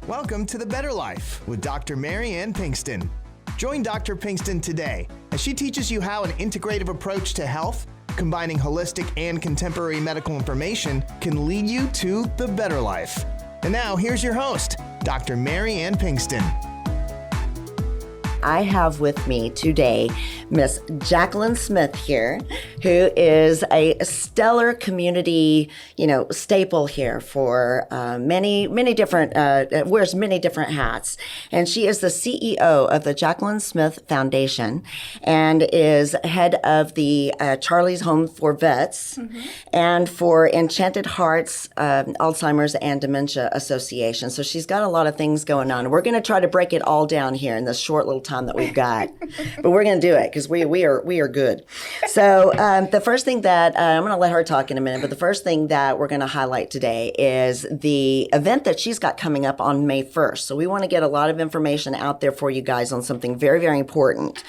Welcome to The Better Life with Dr. Mary Ann Pinkston. Join Dr. Pinkston today as she teaches you how an integrative approach to health, combining holistic and contemporary medical information, can lead you to the better life. And now, here's your host, Dr. Mary Ann Pinkston. I have with me today Miss Jacqueline Smith here, who is a stellar community, staple here for many different, wears many different hats. And she is the CEO of the Jacqueline Smith Foundation and is head of the Charlie's Home for Vets and for Enchanted Hearts, Alzheimer's and Dementia Association. So she's got a lot of things going on. We're going to try to break it all down here in this short little time that we've got, but we're going to do it because we are good. So the first thing that I'm going to let her talk in a minute, but the first thing that we're going to highlight today is the event that she's got coming up on May 1st. So we want to get a lot of information out there for you guys on something very, very important.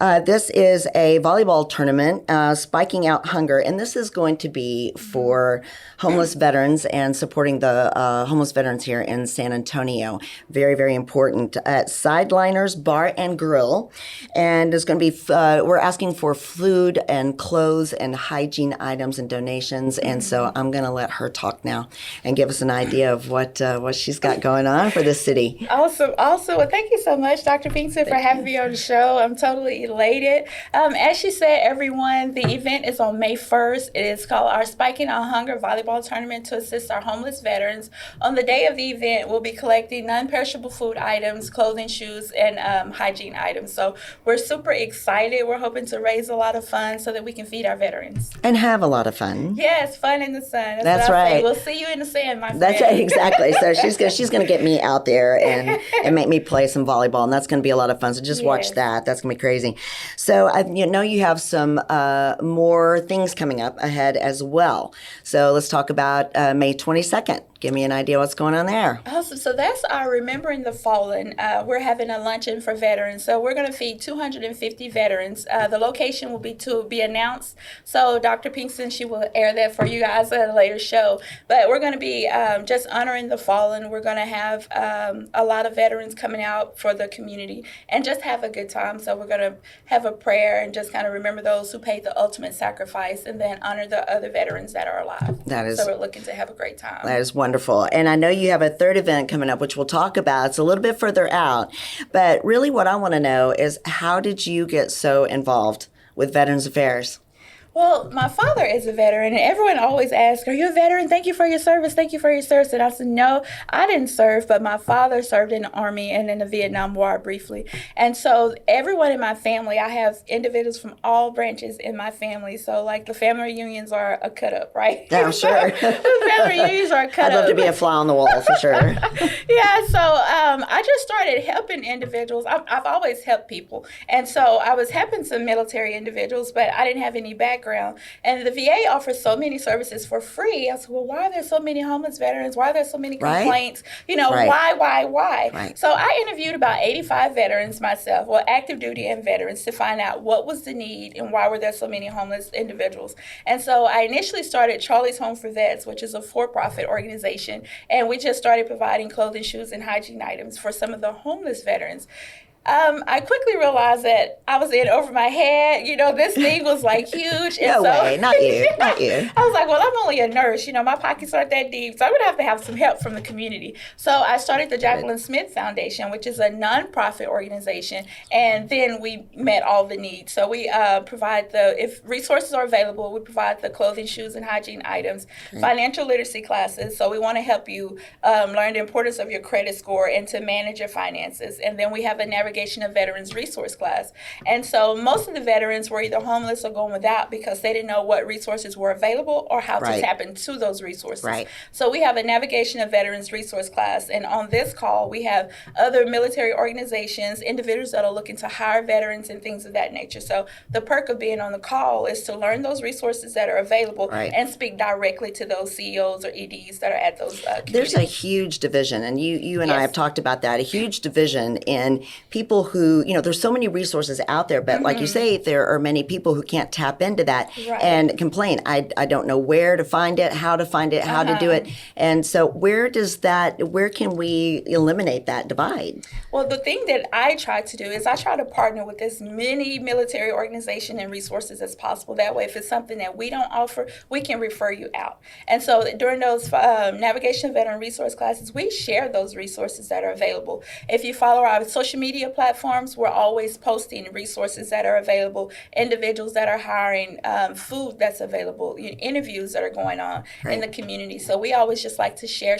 This is a volleyball tournament, Spiking Out Hunger, and this is going to be for homeless veterans and supporting the homeless veterans here in San Antonio. Very, very important. At Sideliners Bar and Grill, and it's going to be, we're asking for food and clothes and hygiene items and donations, and so I'm going to let her talk now and give us an idea of what she's got going on for the city. Awesome. Well, thank you so much, Dr. Pinkston, for having me on the show. I'm totally elated. As she said, everyone, the event is on May 1st. It is called our Spiking Out Hunger Volleyball Tournament to assist our homeless veterans. On the day of the event, we'll be collecting non-perishable food items, clothing, shoes, and hygiene items. So we're super excited. We're hoping to raise a lot of funds so that we can feed our veterans. And have a lot of fun. Yes, fun in the sun. That's right. We'll see you in the sand, my friend. That's right, exactly. So she's going to get me out there and make me play some volleyball, and that's going to be a lot of fun. So just watch that. That's going to be crazy. So I know you have some more things coming up ahead as well. So let's talk about May 22nd. Give me an idea what's going on there. Awesome. So that's our Remembering the Fallen. We're having a luncheon for veterans. So we're going to feed 250 veterans. The location will be announced. So Dr. Pinkston, she will air that for you guys at a later show. But we're going to be just honoring the fallen. We're going to have a lot of veterans coming out for the community and just have a good time. So we're going to have a prayer and just kind of remember those who paid the ultimate sacrifice and then honor the other veterans that are alive. So we're looking to have a great time. That is wonderful. And I know you have a third event coming up, which we'll talk about. It's a little bit further out. But really what I want to know is, how did you get so involved with Veterans Affairs? Well, my father is a veteran, and everyone always asks, "Are you a veteran? Thank you for your service. Thank you for your service." And I said, "No, I didn't serve, but my father served in the Army and in the Vietnam War briefly." And so everyone in my family, I have individuals from all branches in my family. So like the family reunions are a cut up, right? Yeah, I'm sure. The family reunions are a cut up. I'd love to be a fly on the wall for sure. Yeah, so I just started helping individuals. I've always helped people. And so I was helping some military individuals, but I didn't have any background. And the VA offers so many services for free. I said, well, why are there so many homeless veterans? Why are there so many complaints? Why? Right. So I interviewed about 85 veterans myself, active duty and veterans, to find out what was the need and why were there so many homeless individuals. And so I initially started Charlie's Home for Vets, which is a for-profit organization. And we just started providing clothing, shoes, and hygiene items for some of the homeless veterans. I quickly realized that I was in over my head. This thing was like huge. No way, not you. I was like, well, I'm only a nurse. My pockets aren't that deep, so I'm going to have some help from the community. So I started the Jacqueline Smith Foundation, which is a nonprofit organization, and then we met all the needs. So we provide if resources are available, we provide the clothing, shoes, and hygiene items, financial literacy classes. So we want to help you learn the importance of your credit score and to manage your finances. And then we have a navigation of Veterans Resource class. And so most of the veterans were either homeless or going without because they didn't know what resources were available or how to tap into those resources. So we have a Navigation of Veterans Resource class. And on this call, we have other military organizations, individuals that are looking to hire veterans and things of that nature. So the perk of being on the call is to learn those resources that are available and speak directly to those CEOs or EDs that are at those communities. There's a huge division, and you and I have talked about that, a huge division in people people who, there's so many resources out there, but like you say, there are many people who can't tap into that and complain. I don't know where to find it, how to find it, how to do it. And so where can we eliminate that divide? Well, the thing that I try to do is I try to partner with as many military organizations and resources as possible. That way, if it's something that we don't offer, we can refer you out. And so during those navigation veteran resource classes, we share those resources that are available. If you follow our social media platforms, we're always posting resources that are available, individuals that are hiring, food that's available, interviews that are going on in the community. So we always just like to share,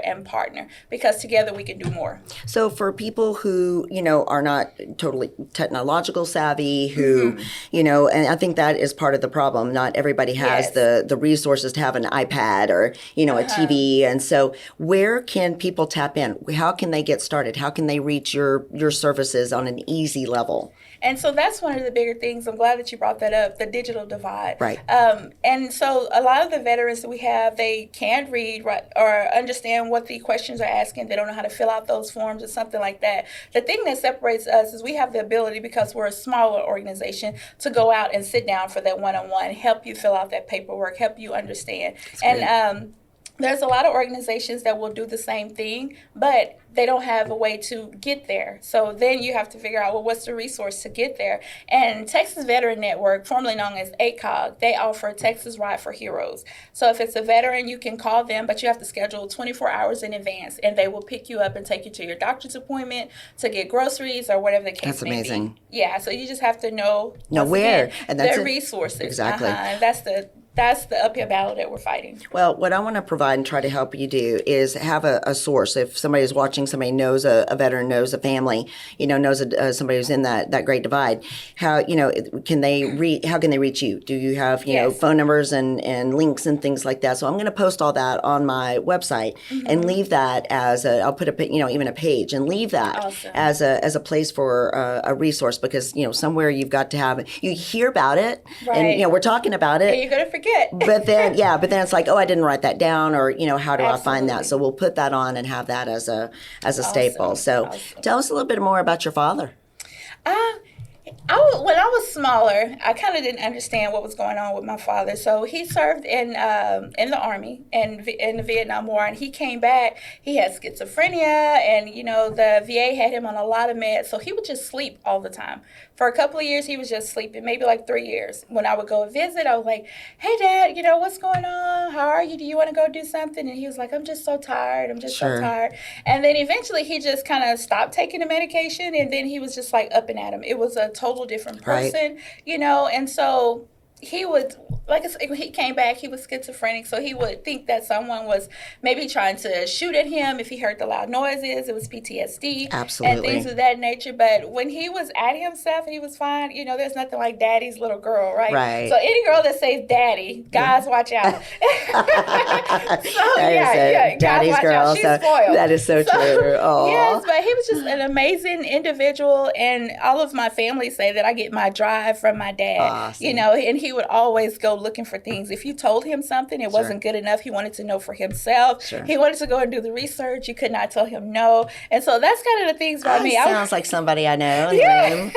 and partner, because together we can do more. So for people who, are not totally technological savvy, who, and I think that is part of the problem. Not everybody has the resources to have an iPad or, a TV. And so where can people tap in? How can they get started? How can they reach your services on an easy level? And so that's one of the bigger things. I'm glad that you brought that up, the digital divide. Right. And so a lot of the veterans that we have, they can't read or understand what the questions are asking. They don't know how to fill out those forms or something like that. The thing that separates us is we have the ability, because we're a smaller organization, to go out and sit down for that one-on-one, help you fill out that paperwork, help you understand. And there's a lot of organizations that will do the same thing, but they don't have a way to get there. So then you have to figure out, well, what's the resource to get there? And Texas Veteran Network, formerly known as ACOG, they offer Texas Ride for Heroes. So if it's a veteran, you can call them, but you have to schedule 24 hours in advance, and they will pick you up and take you to your doctor's appointment to get groceries or whatever the case may be. That's amazing. Yeah, so you just have to know where. Again, and that's their resources. Exactly. And that's the uphill battle that we're fighting. Well, what I want to provide and try to help you do is have a source. If somebody is watching, somebody knows a veteran, knows a family, knows somebody who's in that great divide, how can they reach you? Do you have phone numbers and links and things like that? So I'm going to post all that on my website and leave that as I'll put even a page and leave that as a place for a resource, because somewhere you've got to have it. You hear about it, and we're talking about it. And you're going to forget. but then it's like, oh, I didn't write that down, or how do I find that? So we'll put that on and have that as a staple. So tell us a little bit more about your father. When I was smaller, I kind of didn't understand what was going on with my father. So he served in the Army and in the Vietnam War, and he came back. He had schizophrenia, and the VA had him on a lot of meds, so he would just sleep all the time. For a couple of years, he was just sleeping, maybe like 3 years. When I would go visit, I was like, "Hey, Dad, what's going on? How are you? Do you want to go do something?" And he was like, "I'm just so tired. I'm just so tired." And then eventually, he just kind of stopped taking the medication, and then he was just like up and at him. It was a total different person, and so he would, like I said, when he came back, he was schizophrenic, so he would think that someone was maybe trying to shoot at him if he heard the loud noises. It was PTSD. Absolutely. And things of that nature. But when he was at himself and he was fine, there's nothing like daddy's little girl, right? Right. So any girl that says daddy, guys, watch out. Daddy's guys, girl. watch out. She's spoiled. That is so true. Yes, but he was just an amazing individual, and all of my family say that I get my drive from my dad. Awesome. And he would always go looking for things. If you told him something, it wasn't good enough. He wanted to know for himself. He wanted to go and do the research. You could not tell him no. And so that's kind of the things about me. Sounds like somebody I know. Yeah.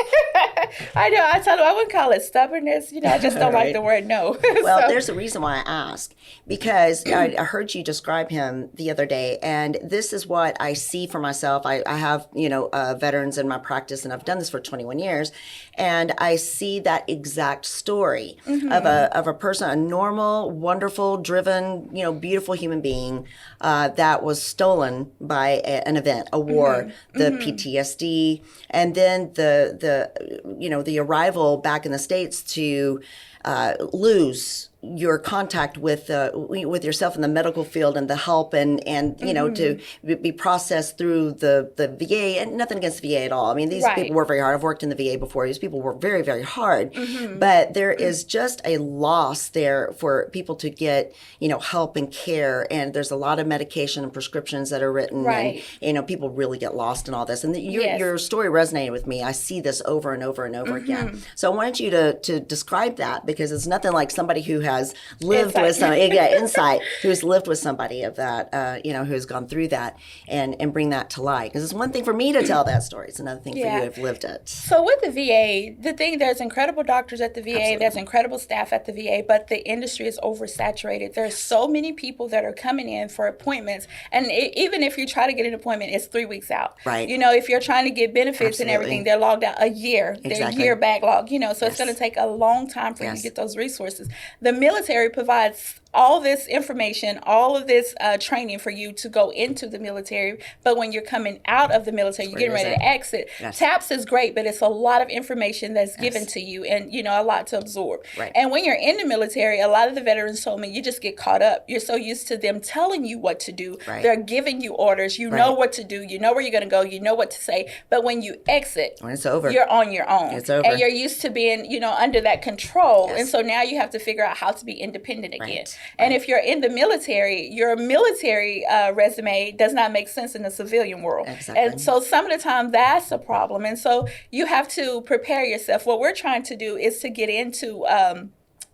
I know. I told him I wouldn't call it stubbornness. I just don't like the word no. Well, there's a reason why I ask, because I heard you describe him the other day, and this is what I see for myself. I have, veterans in my practice, and I've done this for 21 years, and I see that exact story of a person, a normal, wonderful, driven, beautiful human being that was stolen by an event, a war, the PTSD, and then the arrival back in the States to lose your contact with yourself in the medical field and the help and to be processed through the VA, and nothing against the VA at all. I mean, these people work very hard. I've worked in the VA before. These people work very, very hard, but there is just a loss there for people to get, help and care. And there's a lot of medication and prescriptions that are written, and people really get lost in all this. And your story resonated with me. I see this over and over and over again. So I wanted you to describe that, because it's nothing like somebody who has lived with somebody, insight, who's lived with somebody of that, who's gone through that, and bring that to light. Because it's one thing for me to tell that story. It's another thing for you to have lived it. So with the VA, there's incredible doctors at the VA, Absolutely. there's incredible staff at the VA, but the industry is oversaturated. There's so many people that are coming in for appointments, and even if you try to get an appointment, it's 3 weeks out. Right. If you're trying to get benefits and everything, they're logged out a year. They're a year backlog, so it's going to take a long time for you to get those resources. The military provides all this information, all of this training for you to go into the military. But when you're coming out of the military, you're getting ready to exit. TAPS is great, but it's a lot of information that's given to you and, a lot to absorb. Right. And when you're in the military, a lot of the veterans told me you just get caught up. You're so used to them telling you what to do. Right. They're giving you orders. You know what to do. You know where you're going to go. You know what to say. But when you exit, when it's over, you're on your own. It's over. And you're used to being, under that control. And so now you have to figure out how to be independent again. Right. And if you're in the military, your military resume does not make sense in the civilian world. Exactly. And so some of the time that's a problem. And so you have to prepare yourself. What we're trying to do is to get into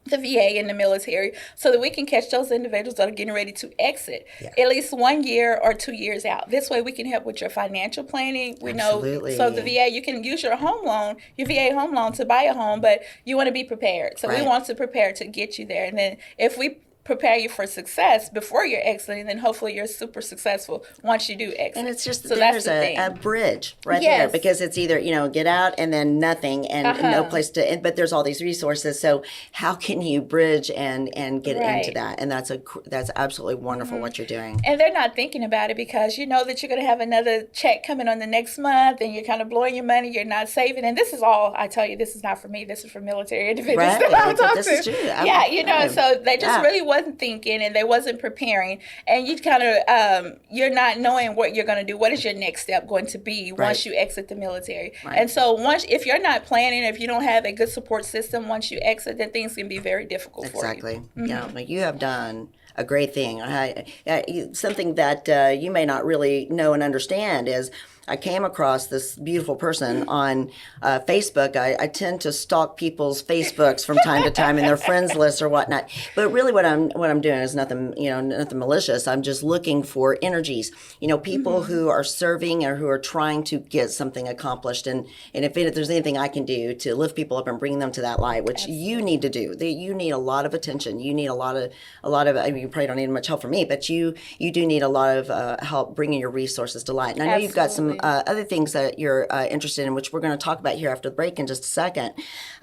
the VA and the military so that we can catch those individuals that are getting ready to exit at least 1 year or 2 years out. This way we can help with your financial planning. We Absolutely. know, so the VA, you can use your home loan, your VA home loan to buy a home, but you want to be prepared. So we want to prepare to get you there. And then if we prepare you for success before you're exiting, then hopefully you're super successful once you do exit. And it's just so there's that's the a bridge right there, because it's either get out and then nothing and no place to. But there's all these resources. So how can you bridge and get into that? And that's absolutely wonderful what you're doing. And they're not thinking about it because you know that you're going to have another check coming on the next month, and you're kind of blowing your money. You're not saving, and this is all I tell you. This is not for me. This is for military individuals that I'm talking to. Is true. So they just really wasn't thinking and they wasn't preparing, and you kind of you're not knowing what you're going to do. What is your next step going to be once you exit the military? And so if you're not planning, if you don't have a good support system once you exit, then things can be very difficult for you. Exactly. Yeah, but you have done a great thing. Something that you may not really know and understand is I came across this beautiful person on Facebook. I tend to stalk people's Facebooks from time to time in their friends list or whatnot. But really, what I'm doing is nothing malicious. I'm just looking for energies. People who are serving or who are trying to get something accomplished. And if there's anything I can do to lift people up and bring them to that light, which you need to do. You need a lot of attention. You need a lot of. I mean, you probably don't need much help from me, but you do need a lot of help bringing your resources to light. And I know you've got some other things that you're interested in, which we're going to talk about here after the break in just a second.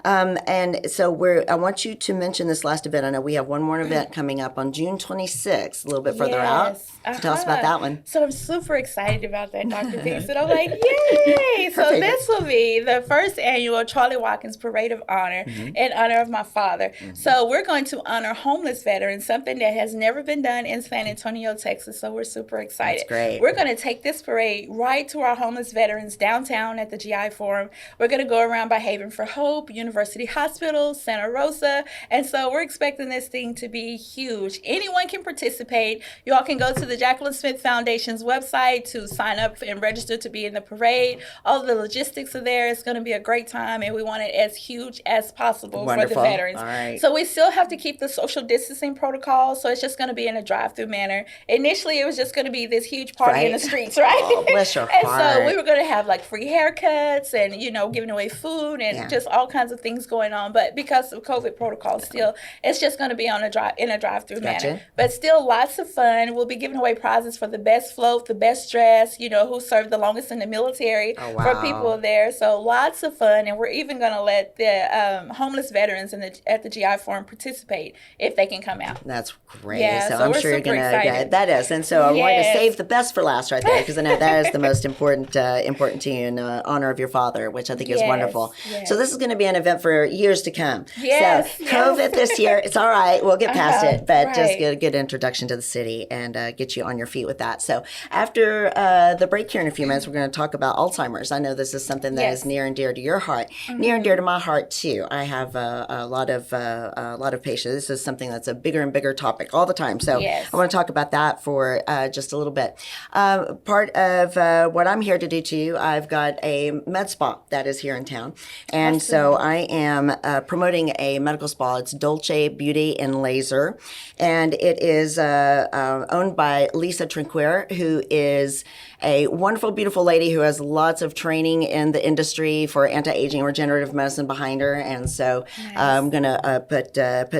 And so I want you to mention this last event. I know we have one more event coming up on June 26th, a little bit further out. So tell us about that one. So I'm super excited about that, Dr. Pinkston. I'm like, yay! So this will be the first annual Charlie Watkins Parade of Honor in honor of my father. So we're going to honor homeless veterans, something that has never been done in San Antonio, Texas. So we're super excited. That's great. We're going to take this parade right to our homeless veterans downtown at the GI Forum. We're going to go around by Haven for Hope, University Hospital, Santa Rosa. And so we're expecting this thing to be huge. Anyone can participate. You all can go to the Jacqueline Smith Foundation's website to sign up and register to be in the parade. All the logistics are there. It's going to be a great time, and we want it as huge as possible for the veterans. All right. So we still have to keep the social distancing protocol, so it's just going to be in a drive-through manner. Initially, it was just going to be this huge party in the streets, right? Oh, bless your and heart. so we were going to have like free haircuts and, giving away food and just all kinds of things going on. But because of COVID protocol still, it's just going to be in a drive-through manner. But still lots of fun. We'll be giving away prizes for the best float, the best dress, who served the longest in the military for people there. So lots of fun. And we're even going to let the homeless veterans at the GI Forum participate if they can come out. That's great. Yeah, so so I'm we're sure you're super going to, excited. that is. And so I wanted to save the best for last right there, because I know that is the most important to you in honor of your father, which I think is wonderful. Yes. So this is going to be an event for years to come. Yes, So COVID this year, it's all right. We'll get past it, but just right. get a good introduction to the city and get you on your feet with that. So after the break here in a few minutes, we're going to talk about Alzheimer's. I know this is something that is near and dear to your heart, near and dear to my heart too. I have a lot of patients. This is something that's a bigger and bigger topic all the time. So I want to talk about that for just a little bit. Part of what what I'm here to do too, I've got a med spa that is here in town. And so I am promoting a medical spa. It's Dolce Beauty and Laser. And it is owned by Lisa Trinquier, who is a wonderful, beautiful lady who has lots of training in the industry for anti-aging regenerative medicine behind her. And so I'm going to put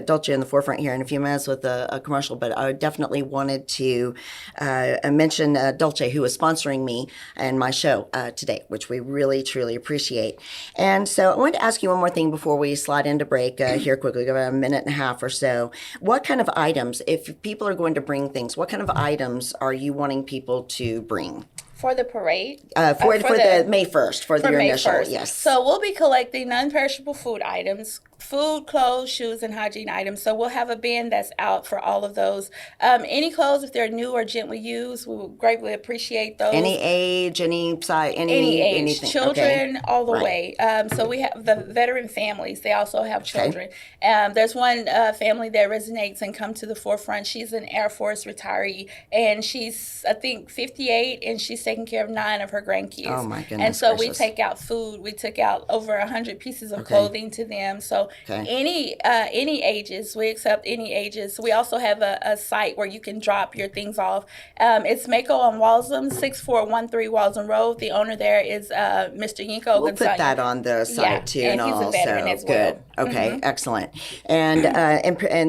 Dolce in the forefront here in a few minutes with a commercial. But I definitely wanted to mention Dolce, who is sponsoring me and my show today, which we really, truly appreciate. And so I wanted to ask you one more thing before we slide into break here quickly, about a minute and a half or so. What kind of items, if people are going to bring things, what kind of items are you wanting people to bring? For the parade? For the May 1st, for your May initial, 1st. yes. So we'll be collecting non-perishable food items, food, clothes, shoes, and hygiene items. So we'll have a bin that's out for all of those. Any clothes, if they're new or gently used, we will greatly appreciate those. Any age, any size, any age, anything. children, okay. all the Right. way. So we have the veteran families. They also have children. There's one family that resonates and come to the forefront. She's an Air Force retiree, and she's, I think, 58, and she's taking care of 9 of her grandkids. Oh, my goodness And so gracious. we take out food. We took out over 100 pieces of clothing to them. So any ages, we accept any ages. We also have a site where you can drop your things off. It's Mako on Walsham, 6413 Walsham Road. The owner there is Mr. Yinko. We'll put that on the site too, and he's all. a veteran as well. Good. Okay, excellent. And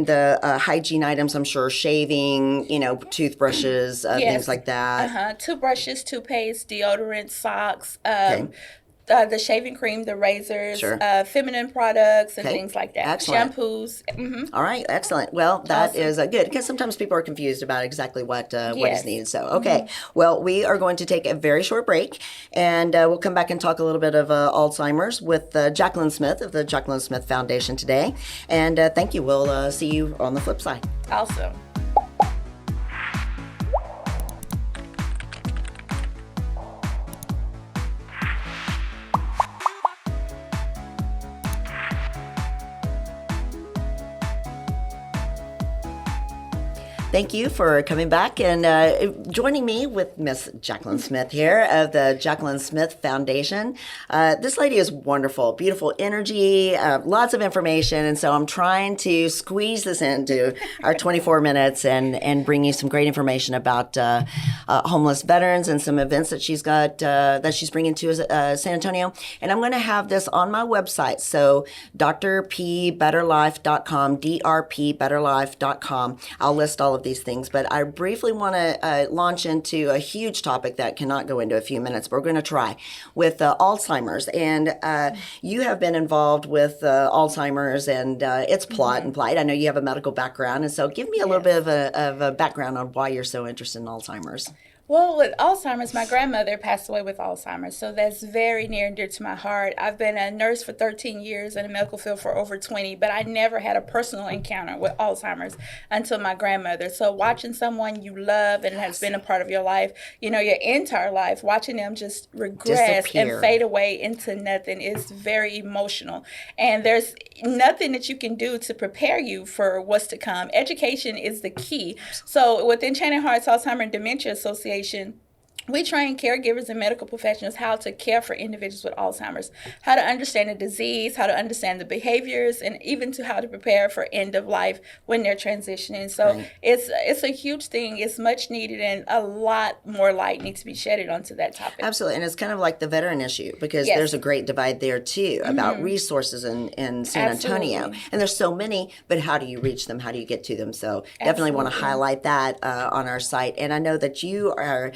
the hygiene items, I'm sure, shaving, toothbrushes, things like that. Toothbrushes, toothpaste, deodorant, socks. The shaving cream, the razors, feminine products, and things like that. Excellent. Shampoos. Mm-hmm. All right, excellent. Well, that is good, because sometimes people are confused about exactly what is needed. So, okay. Well, we are going to take a very short break, and we'll come back and talk a little bit of Alzheimer's with Jacqueline Smith of the Jacqueline Smith Foundation today. And thank you. We'll see you on the flip side. Awesome. Thank you for coming back and joining me with Miss Jacqueline Smith here of the Jacqueline Smith Foundation. This lady is wonderful, beautiful energy, lots of information, and so I'm trying to squeeze this into our 24 minutes and bring you some great information about homeless veterans and some events that she's got that she's bringing to San Antonio. And I'm going to have this on my website, so drpbetterlife.com, drpbetterlife.com. I'll list all of these things, but I briefly want to launch into a huge topic that cannot go into a few minutes, but we're going to try with Alzheimer's. And you have been involved with Alzheimer's and its plot and plight. I know you have a medical background, and so give me a little bit of a background on why you're so interested in Alzheimer's. Well, with Alzheimer's, my grandmother passed away with Alzheimer's, so that's very near and dear to my heart. I've been a nurse for 13 years in the medical field for over 20, but I never had a personal encounter with Alzheimer's until my grandmother. So watching someone you love and has been a part of your life, your entire life, watching them just regress and fade away into nothing is very emotional. And there's nothing that you can do to prepare you for what's to come. Education is the key. So with Enchanted Hearts Alzheimer and Dementia Association, we train caregivers and medical professionals how to care for individuals with Alzheimer's, how to understand the disease, how to understand the behaviors, and even to how to prepare for end of life when they're transitioning. So it's a huge thing. It's much needed, and a lot more light needs to be shedded onto that topic. Absolutely. And it's kind of like the veteran issue, because there's a great divide there too about resources in San Antonio. And there's so many, but how do you reach them? How do you get to them? So definitely want to highlight that on our site. And I know that you are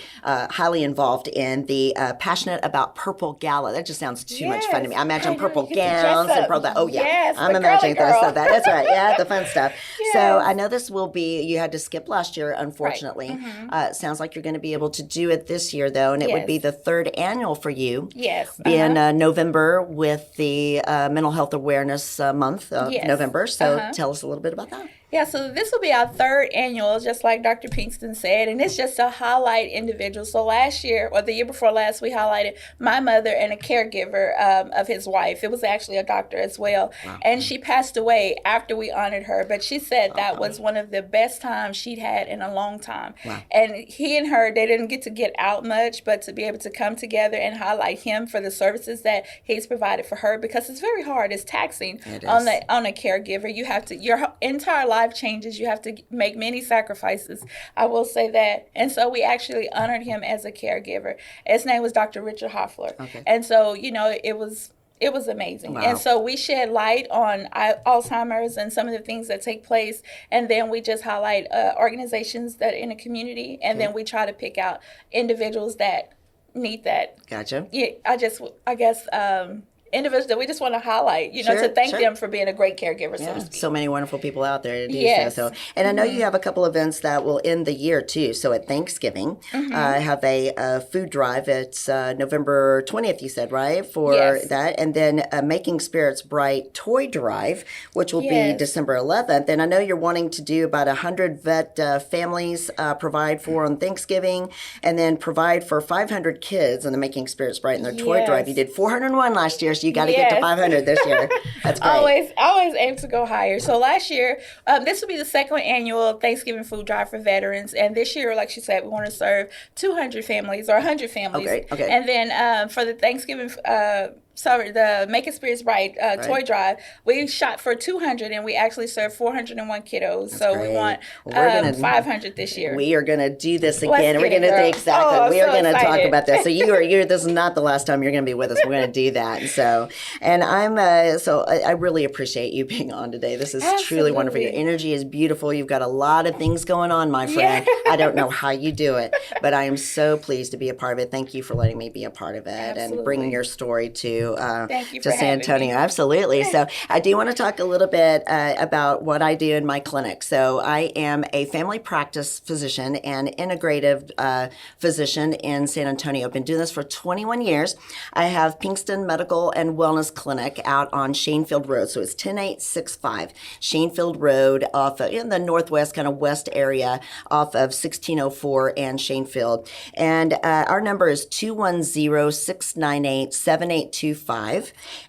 highly involved in the Passionate About Purple Gala. That just sounds too much fun to me. I imagine purple gowns and purple. Oh yeah, yes, I'm imagining the rest of that. That's right. Yeah, the fun stuff. Yes. So I know this will be. You had to skip last year, unfortunately. Sounds like you're going to be able to do it this year, though, and it would be the 3rd annual for you. Yes. In November with the Mental Health Awareness Month of November. So tell us a little bit about that. Yeah, so this will be our third annual, just like Dr. Pinkston said, and it's just to highlight individuals. So last year, or the year before last, we highlighted my mother and a caregiver of his wife. It was actually a doctor as well. Wow. And she passed away after we honored her, but she said that was one of the best times she'd had in a long time. Wow. And he and her, they didn't get out much, but to be able to come together and highlight him for the services that he's provided for her, because it's very hard, it's taxing on a caregiver. You have to, your entire life changes. You have to make many sacrifices. I will say that. And so we actually honored him as a caregiver. His name was Dr. Richard Hoffler. Okay. And so, it was amazing. Wow. And so we shed light on Alzheimer's and some of the things that take place. And then we just highlight organizations that are in the community. And then we try to pick out individuals that need that. Gotcha. Yeah, I guess, individuals that we just want to highlight, to thank them for being a great caregiver, so to speak. So many wonderful people out there to do so. And I know you have a couple events that will end the year too. So at Thanksgiving, have a food drive. It's November 20th, you said, right? For that. And then a Making Spirits Bright toy drive, which will be December 11th. And I know you're wanting to do about 100 vet families, provide for on Thanksgiving, and then provide for 500 kids in the Making Spirits Bright in their toy drive. You did 401 last year. So you got to get to 500 this year. That's great. Always aim to go higher. So last year, this will be the second annual Thanksgiving food drive for veterans. And this year, like she said, we want to serve 200 families or 100 families. Okay. And then for the Thanksgiving the Making Spirits Bright toy drive, we shot for 200 and we actually served 401 kiddos. That's so great. We want 500 this year. We are going to do this again. We're going to we are going to talk about this. So you're this is not the last time you're going to be with us. We're going to do that. And I'm I really appreciate you being on today. This is truly wonderful. Your energy is beautiful. You've got a lot of things going on, my friend. I don't know how you do it, but I am so pleased to be a part of it. Thank you for letting me be a part of it and bringing your story to San Antonio. Absolutely. So I do want to talk a little bit about what I do in my clinic. So I am a family practice physician and integrative physician in San Antonio. I've been doing this for 21 years. I have Pinkston Medical and Wellness Clinic out on Shaenfield Rd. So it's 10865 Shaenfield Rd off in the northwest, kind of west area off of 1604 and Shaenfield. And our number is 210-698-7825.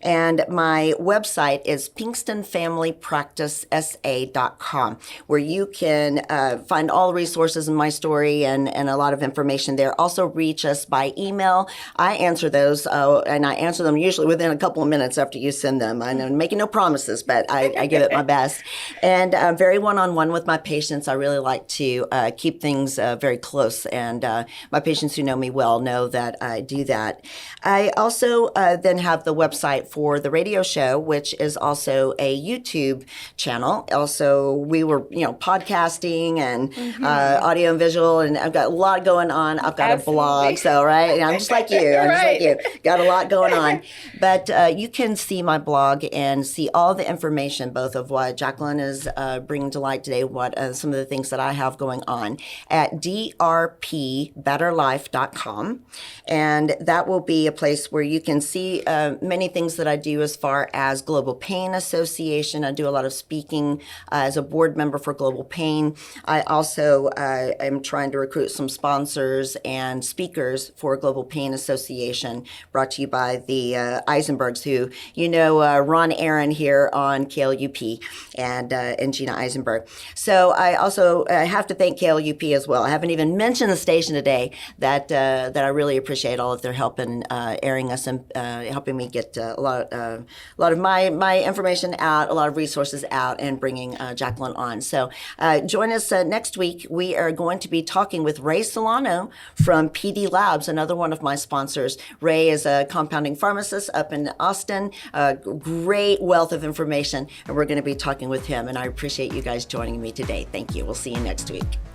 And my website is pinkstonfamilypracticesa.com, where you can find all the resources in my story and a lot of information there. Also reach us by email. I answer those, and I answer them usually within a couple of minutes after you send them. I'm making no promises, but I give it my best. And very one-on-one with my patients. I really like to keep things very close, and my patients who know me well know that I do that. I also then have the website for the radio show, which is also a YouTube channel. Also, we were, podcasting and audio and visual, and I've got a lot going on. I've got a blog, so and I'm just like you. Got a lot going on. But you can see my blog and see all the information, both of what Jacqueline is bringing to light today, what some of the things that I have going on at drpbetterlife.com. And that will be a place where you can see many things that I do as far as Global Pain Association. I do a lot of speaking as a board member for Global Pain. I also am trying to recruit some sponsors and speakers for Global Pain Association, brought to you by the Eisenbergs, who Ron Aaron here on KLUP and Gina Eisenberg. So I also have to thank KLUP as well. I haven't even mentioned the station today that I really appreciate all of their help in airing us and helping me get a lot of my information out, a lot of resources out, and bringing Jacqueline on. So join us next week. We are going to be talking with Ray Solano from PD Labs, another one of my sponsors. Ray is a compounding pharmacist up in Austin, a great wealth of information, and we're going to be talking with him. And I appreciate you guys joining me today. Thank you. We'll see you next week.